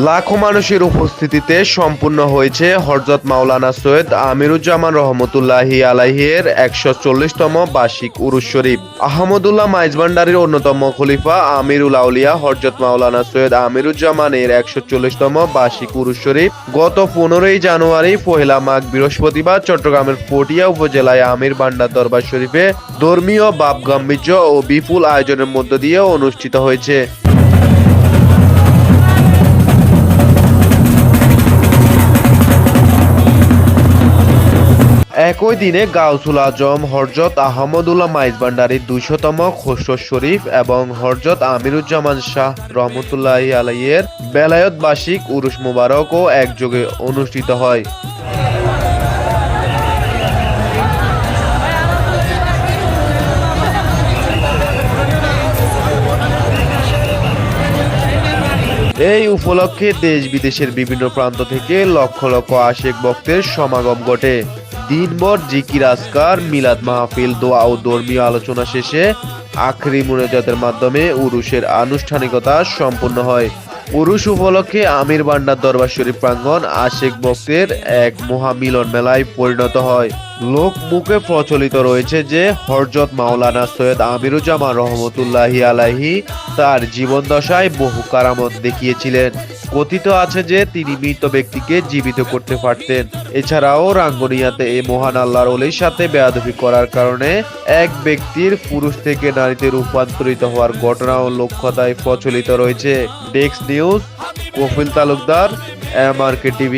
লাখো মানুষের উপস্থিতিতে সম্পূর্ণ হয়েছে হযরত মাওলানা সৈয়দ আমিরুজ্জামান রহমতুল্লাহি আলাইহির ১৪০তম বার্ষিক উরুস শরীফ। আহমদুল্লাহ মাইজভান্ডারীর অন্যতম খলিফা আমিরুল আউলিয়া হযরত মাওলানা সৈয়দ আমিরুজ্জামানের ১৪০তম বার্ষিক উরুস শরীফ গত ১৫ই জানুয়ারি পহেলা মাঘ বৃহস্পতিবার চট্টগ্রামের পটিয়া উপজেলায় আমির ভান্ডার দরবার শরীফে ধর্মীয় ভাব গাম্ভীর্য ও বিপুল আয়োজনের মধ্য দিয়ে অনুষ্ঠিত হয়েছে। একই দিনে গাউসুল আজম হযরত আহমদুল্লাহ মাইজভান্ডারীর ২০০তম খসরু শরীফ এবং হযরত আমিরুজ্জামান শাহ রহমতুল্লাহি আলাইহির বেলায়েত বার্ষিক উরুস মুবারকও একযোগে অনুষ্ঠিত হয়। এই উপলক্ষে দেশ বিদেশের বিভিন্ন প্রান্ত থেকে লক্ষ লক্ষ আশিক ভক্তের সমাগম ঘটে। দিনভর জিকির আজকার, মিলাদ মাহফিল, দোয়া ও ধর্মীয় আলোচনা শেষে আখেরি মুনাজাতের মাধ্যমে উরুসের আনুষ্ঠানিকতা সম্পন্ন হয়। উরুস উপলক্ষে আমির ভান্ডার দরবার শরীফ প্রাঙ্গণ আশিক ভক্তের এক মহামিলন মেলায় পরিণত হয়। লোক মুখে প্রচলিত রয়েছে যে হযরত মাওলানা সৈয়দ আমিরুজ্জামান রহমতুল্লাহি আলাইহি তার জীবনদশায় বহু কারামত দেখিয়েছিলেন। কথিত আছে যে তিনি মৃত ব্যক্তিকে জীবিত করতে পারতেন। এছাড়াও রাঙ্গুনিয়াতে এই মহান আল্লাহর ওলির সাথে বেয়াদবি করার কারণে এক ব্যক্তির পুরুষ থেকে নারীতে রূপান্তরিত হওয়ার ঘটনাও লোককথায় প্রচলিত রয়েছে। Desk news, Kafil Talukdar, MRK TV।